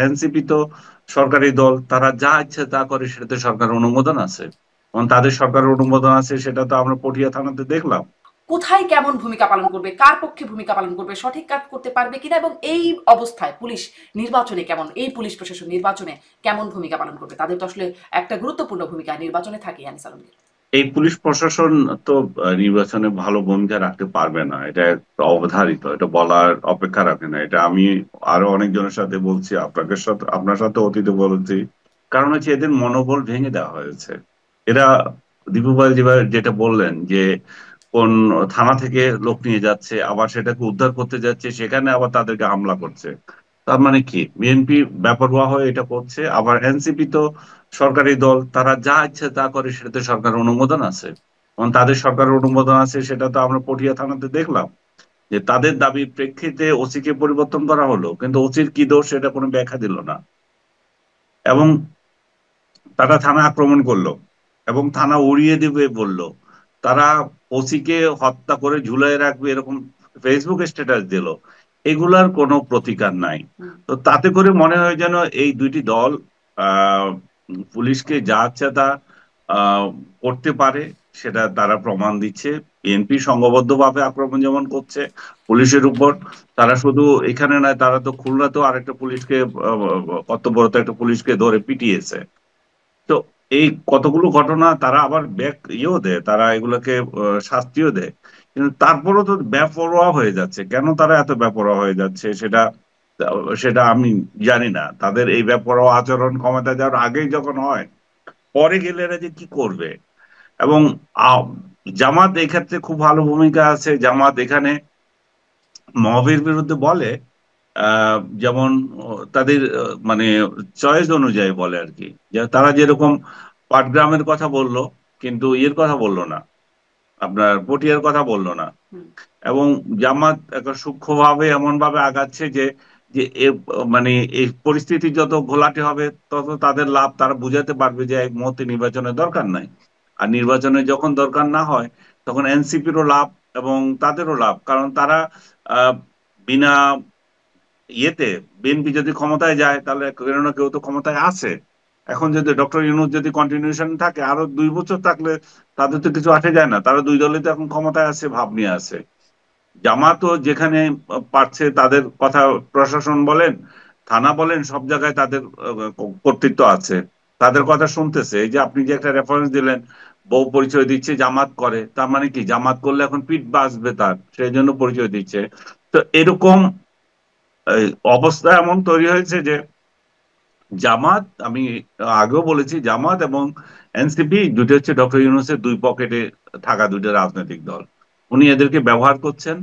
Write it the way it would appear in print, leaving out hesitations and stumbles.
NCP তো সরকারি দল, তারা যা ইচ্ছে তা করে, সেটাতে সরকারের অনুমোদন আছে। এবং তাদের সরকারের অনুমোদন আছে, সেটা তো আমরা পটিয়া থানাতে দেখলাম। কোথায় কেমন ভূমিকা পালন করবে, কার পক্ষে ভূমিকা পালন করবে, সঠিক কাজ করতে পারবে কিনা, এবং এই অবস্থায় পুলিশ নির্বাচনে কেমন, এই পুলিশ প্রশাসন নির্বাচনে কেমন ভূমিকা পালন করবে? তাদের তো আসলে একটা গুরুত্বপূর্ণ ভূমিকা নির্বাচনে থাকে আনিস আলমগীর। এই পুলিশ প্রশাসন তো নির্বাচনে ভালো ভূমিকা রাখতে পারবে না, এটা একটা অবধারিত, এটা বলার অপেক্ষা রাখে না। এটা আমি আরো অনেকজনের সাথে বলছি, আপনার সাথে অতীতে বলেছি। কারণ হচ্ছে এদের মনোবল ভেঙে দেওয়া হয়েছে। এরা দীপু ভাই যেটা বললেন যে কোন থানা থেকে লোক নিয়ে যাচ্ছে, আবার সেটাকে উদ্ধার করতে যাচ্ছে, সেখানে আবার তাদেরকে হামলা করছে। তার মানে কি বিএনপি বেপরোয়া হয়ে এটা করছে? আবার এনসিপি তো সরকারি দল, তারা যা ইচ্ছে তা করে, সেটাতে সরকারের অনুমোদন আছে। এবং তাদের সরকারের অনুমোদন আছে, সেটা তো আমরা পটিয়া থানাতে দেখলাম। যে তাদের দাবির প্রেক্ষিতে ওসি কে পরিবর্তন করা হলো, কিন্তু ওসির কি দোষ সেটা কোনো ব্যাখ্যা দিল না। এবং তারা থানা আক্রমণ করলো এবং থানা উড়িয়ে দিবে বলল। তারা ওসিকে হত্যা করে ঝুলাই রাখবে এরকম ফেসবুক স্ট্যাটাস দিল। এগুলার কোনো প্রতিকার নাই। হুম। তো তাতে করে মনে হয় যেন এই দুইটি দল আহ পুলিশকে যা ইচ্ছা তা আহ করতে পারে, সেটা তারা প্রমাণ দিচ্ছে। বিএনপি সংঘবদ্ধভাবে আক্রমণ যেমন করছে পুলিশের উপর, তারা শুধু এখানে নয়, তারা তো খুলনাতেও আরেকটা পুলিশকে কর্তব্যরত একটা পুলিশকে ধরে পিটিয়েছে। তো এই কতগুলো ঘটনা তারা আবার ব্যাক ইয়েও দেয়, তারা এগুলোকে শাস্তিও দেয়। কিন্তু তারপরেও তো বেপরোয়া হয়ে যাচ্ছে। কেন তারা এত বেপরোয়া হয়ে যাচ্ছে, সেটা সেটা আমি জানি না। তাদের এই বেপরোয়া আচরণ ক্ষমতা যাওয়ার আগেই যখন হয়, পরে গেলে এরা যে কি করবে। এবং আহ, জামাত এক্ষেত্রে খুব ভালো ভূমিকা আছে। জামাত এখানে মবের বিরুদ্ধে বলে, যেমন তাদের মানে চয়েস অনুযায়ী বলে আর কি। যে তারা যেরকম পাটগ্রামের কথা বললো, কিন্তু ইয়ের কথা বললো না, আপনার পটিয়ার কথা বললো না। হুম। এবং জামাত একটা সূক্ষ্মভাবে এমন ভাবে আগাচ্ছে যে যে মানে এই পরিস্থিতি যত ঘোলাটে হবে, তত তাদের লাভ। তারা বুঝাতে পারবে যে এক মুহূর্তে নির্বাচনের দরকার নাই। আর নির্বাচনে যখন দরকার না হয়, তখন এনসিপিরও লাভ এবং তাদেরও লাভ। কারণ তারা আহ বিনা ইয়েতে, বিএনপি যদি ক্ষমতায় যায়, তাহলে কেউ না কেউ তো ক্ষমতায় আছে। এখন যদি ডক্টর ইউনূস যদি কন্টিনিউশন থাকে আরো 2 বছর থাকলে, তাদের তো কিছু আসে যায় না। তারা দুই দলই তো এখন ক্ষমতায় আছে, ভাব নিয়ে আছে। জামাতও যেখানে পারছে, তাদের কথা প্রশাসন বলেন, থানা বলেন, সব জায়গায় তাদের কর্তৃত্ব আছে। তাদের কথা শুনতেছে। এই যে আপনি যে একটা রেফারেন্স দিলেন, বউ পরিচয় দিচ্ছে জামাত করে, তার মানে কি জামাত করলে এখন পিঠ বাঁচবে তার, সেই জন্য পরিচয় দিচ্ছে। তো এরকম এই অবস্থা এমন তৈরি হয়েছে যে জামাত, আমি আগেও বলেছি, জামাত এবং এনসিপি দুটো হচ্ছে ডক্টর ইউনূসের দুই পকেটে থাকা দুটো রাজনৈতিক দল। উনি এদেরকে ব্যবহার করছেন।